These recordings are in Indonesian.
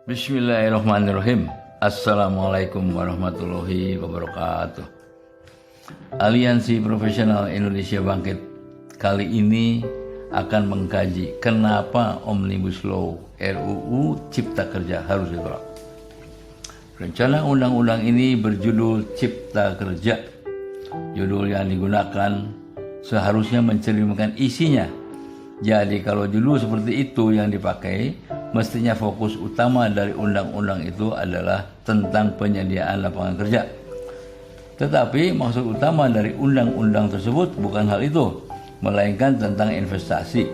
Bismillahirrahmanirrahim. Assalamualaikum warahmatullahi wabarakatuh. Aliansi Profesional Indonesia Bangkit kali ini akan mengkaji kenapa Omnibus Law RUU Cipta Kerja harus ditolak. Rencana undang-undang ini berjudul Cipta Kerja. Judul yang digunakan seharusnya mencerminkan isinya. Jadi kalau judul seperti itu yang dipakai, mestinya fokus utama dari undang-undang itu adalah tentang penyediaan lapangan kerja. Tetapi maksud utama dari undang-undang tersebut bukan hal itu, melainkan tentang investasi,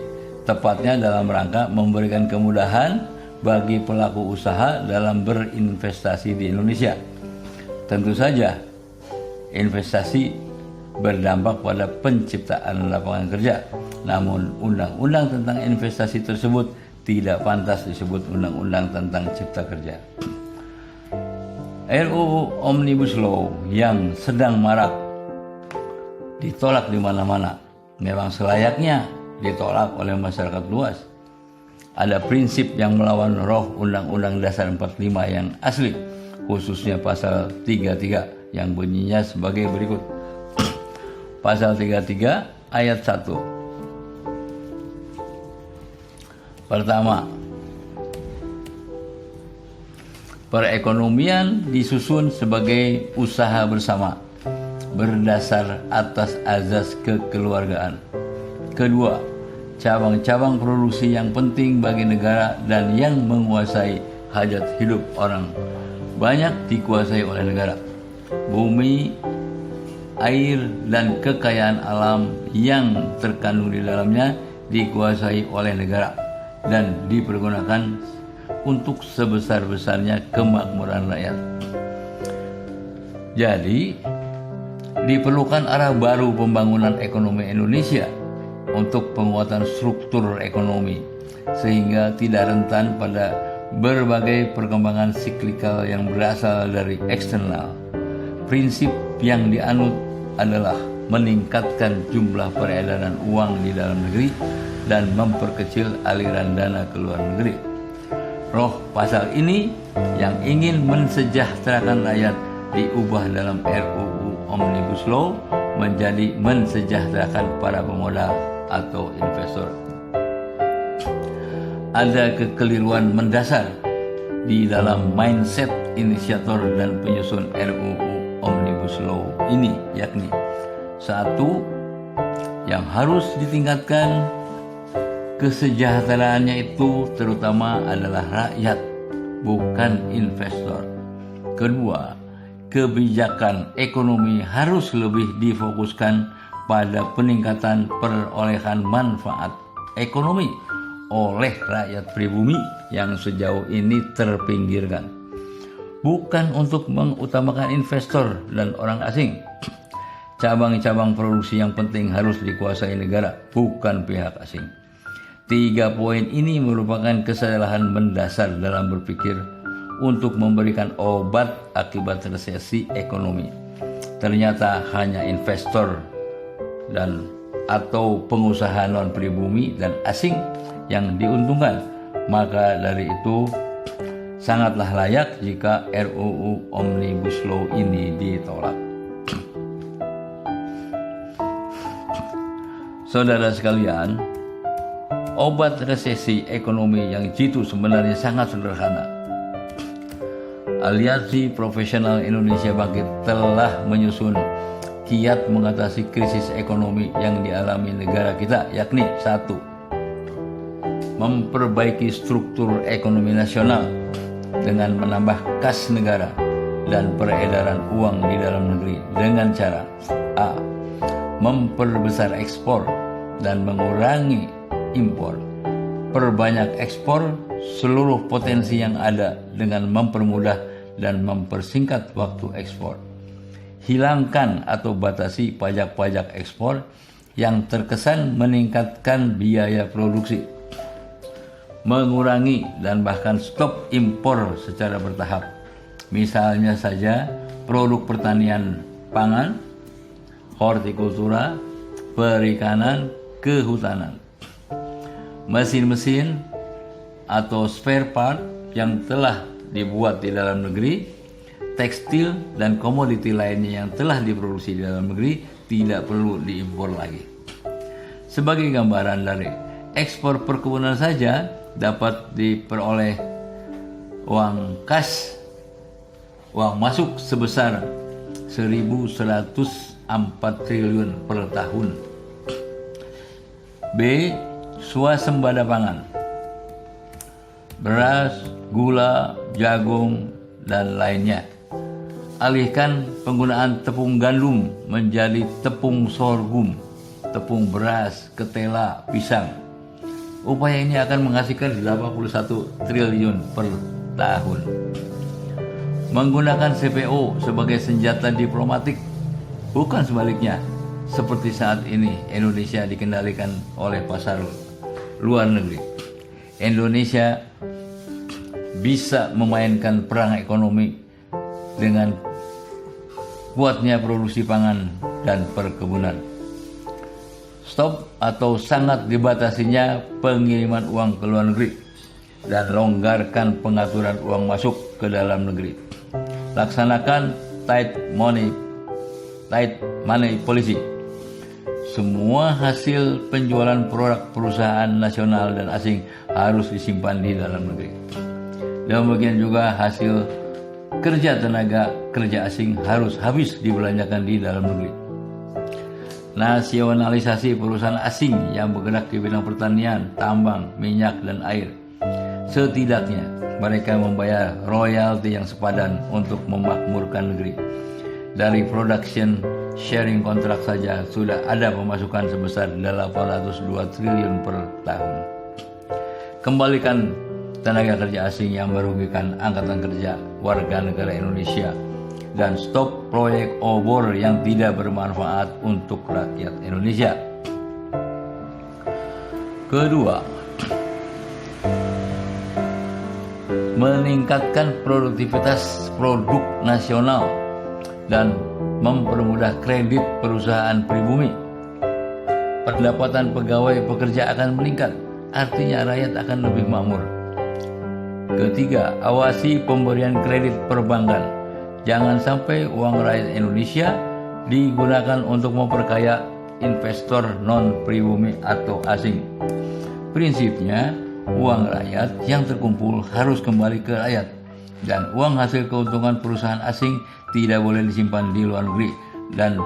tepatnya dalam rangka memberikan kemudahan bagi pelaku usaha dalam berinvestasi di Indonesia. Tentu saja, investasi berdampak pada penciptaan lapangan kerja. Namun undang-undang tentang investasi tersebut tidak pantas disebut undang-undang tentang cipta kerja. RUU Omnibus Law yang sedang marak ditolak di mana-mana. Memang selayaknya ditolak oleh masyarakat luas. Ada prinsip yang melawan roh Undang-Undang Dasar 45 yang asli, khususnya pasal 33 yang bunyinya sebagai berikut. Pasal 33 ayat 1. Pertama, perekonomian disusun sebagai usaha bersama berdasar atas azas kekeluargaan. Kedua, cabang-cabang produksi yang penting bagi negara dan yang menguasai hajat hidup orang banyak dikuasai oleh negara. Bumi, air, dan kekayaan alam yang terkandung di dalamnya dikuasai oleh negara dan dipergunakan untuk sebesar-besarnya kemakmuran rakyat. Jadi, diperlukan arah baru pembangunan ekonomi Indonesia untuk penguatan struktur ekonomi sehingga tidak rentan pada berbagai perkembangan siklikal yang berasal dari eksternal. Prinsip yang dianut adalah meningkatkan jumlah peredaran uang di dalam negeri dan memperkecil aliran dana ke luar negeri. Roh pasal ini yang ingin mensejahterakan rakyat diubah dalam RUU Omnibus Law menjadi mensejahterakan para pemodal atau investor. Ada kekeliruan mendasar di dalam mindset inisiator dan penyusun RUU Omnibus Law ini, yakni satu, yang harus ditingkatkan kesejahteraannya itu terutama adalah rakyat, bukan investor. Kedua, kebijakan ekonomi harus lebih difokuskan pada peningkatan perolehan manfaat ekonomi oleh rakyat pribumi yang sejauh ini terpinggirkan, bukan untuk mengutamakan investor dan orang asing. Cabang-cabang produksi yang penting harus dikuasai negara, bukan pihak asing. 3 poin ini merupakan kesalahan mendasar dalam berpikir untuk memberikan obat akibat resesi ekonomi. Ternyata hanya investor dan atau pengusaha non pribumi dan asing yang diuntungkan. Maka dari itu sangatlah layak jika RUU Omnibus Law ini ditolak. Saudara sekalian, obat resesi ekonomi yang jitu sebenarnya sangat sederhana. Aliansi Profesional Indonesia Bangkit telah menyusun kiat mengatasi krisis ekonomi yang dialami negara kita, yakni 1. Memperbaiki struktur ekonomi nasional dengan menambah kas negara dan peredaran uang di dalam negeri dengan cara A. Memperbesar ekspor dan mengurangi impor. Perbanyak ekspor seluruh potensi yang ada dengan mempermudah dan mempersingkat waktu ekspor. Hilangkan atau batasi pajak-pajak ekspor yang terkesan meningkatkan biaya produksi. Mengurangi dan bahkan stop impor secara bertahap. Misalnya saja produk pertanian pangan, hortikultura, perikanan, kehutanan. Mesin-mesin, atau spare part yang telah dibuat di dalam negeri, tekstil dan komoditi lainnya yang telah diproduksi di dalam negeri tidak perlu diimpor lagi. Sebagai gambaran dari ekspor perkebunan saja dapat diperoleh uang kas, uang masuk sebesar 1.104 triliun per tahun. B. Swasembada pangan, beras, gula, jagung, dan lainnya. Alihkan penggunaan tepung gandum menjadi tepung sorghum, tepung beras, ketela, pisang. Upaya ini akan menghasilkan 81 triliun per tahun. Menggunakan CPO sebagai senjata diplomatik, bukan sebaliknya, seperti saat ini Indonesia dikendalikan oleh pasar luar negeri. Indonesia bisa memainkan perang ekonomi dengan kuatnya produksi pangan dan perkebunan. Stop atau sangat dibatasinya pengiriman uang ke luar negeri dan longgarkan pengaturan uang masuk ke dalam negeri. Laksanakan tight money policy. Semua hasil penjualan produk perusahaan nasional dan asing harus disimpan di dalam negeri. Demikian juga hasil kerja tenaga kerja asing harus habis dibelanjakan di dalam negeri. Nasionalisasi perusahaan asing yang bergerak di bidang pertanian, tambang, minyak, dan air. Setidaknya mereka membayar royalti yang sepadan untuk memakmurkan negeri. Dari production sharing kontrak saja sudah ada pemasukan sebesar 802 triliun per tahun. Kembalikan tenaga kerja asing yang merugikan angkatan kerja warga negara Indonesia dan stop proyek obor yang tidak bermanfaat untuk rakyat Indonesia. Kedua, meningkatkan produktivitas produk nasional dan mempermudah kredit perusahaan pribumi. Pendapatan pegawai pekerja akan meningkat, artinya rakyat akan lebih makmur. Ketiga, awasi pemberian kredit perbankan. Jangan sampai uang rakyat Indonesia digunakan untuk memperkaya investor non-pribumi atau asing. Prinsipnya, uang rakyat yang terkumpul harus kembali ke rakyat, dan uang hasil keuntungan perusahaan asing tidak boleh disimpan di luar negeri dan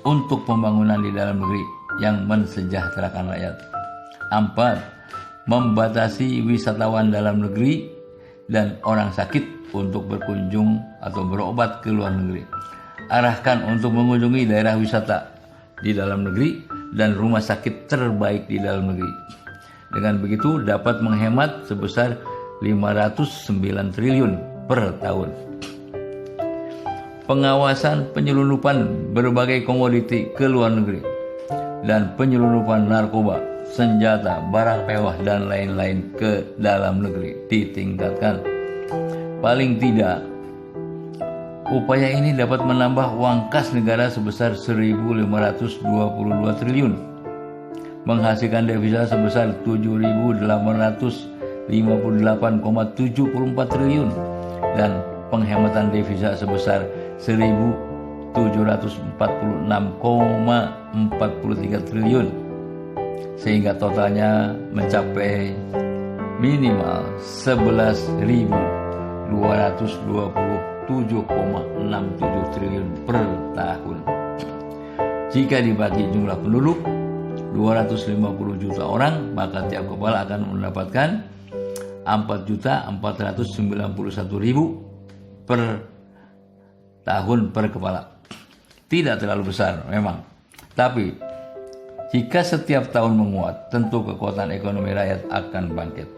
untuk pembangunan di dalam negeri yang mensejahterakan rakyat. 4. Membatasi wisatawan dalam negeri dan orang sakit untuk berkunjung atau berobat ke luar negeri. Arahkan untuk mengunjungi daerah wisata di dalam negeri dan rumah sakit terbaik di dalam negeri. Dengan begitu dapat menghemat sebesar 509 triliun per tahun. Pengawasan penyelundupan berbagai komoditi ke luar negeri dan penyelundupan narkoba, senjata, barang mewah, dan lain-lain ke dalam negeri ditingkatkan. Paling tidak, upaya ini dapat menambah uang kas negara sebesar 1.522 triliun, menghasilkan devisa sebesar 7.858,74 triliun, dan penghematan devisa sebesar 1.746,43 triliun, sehingga totalnya mencapai minimal 11.227,67 triliun per tahun. Jika dibagi jumlah penduduk 250 juta orang, maka tiap kepala akan mendapatkan 4.491.000 per tahun per kepala. Tidak terlalu besar memang, tapi jika setiap tahun menguat, tentu kekuatan ekonomi rakyat akan bangkit.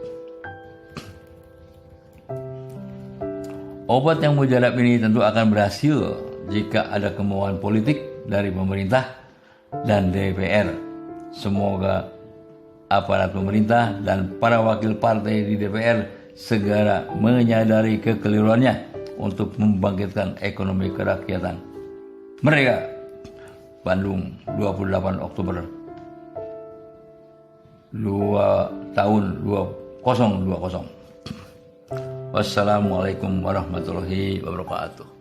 Obat yang mujarab ini tentu akan berhasil jika ada kemauan politik dari pemerintah dan DPR. Semoga aparat pemerintah dan para wakil partai di DPR segera menyadari kekeliruannya untuk membangkitkan ekonomi kerakyatan. Mereka, Bandung, 28 Oktober 2002 020. Wassalamualaikum warahmatullahi wabarakatuh.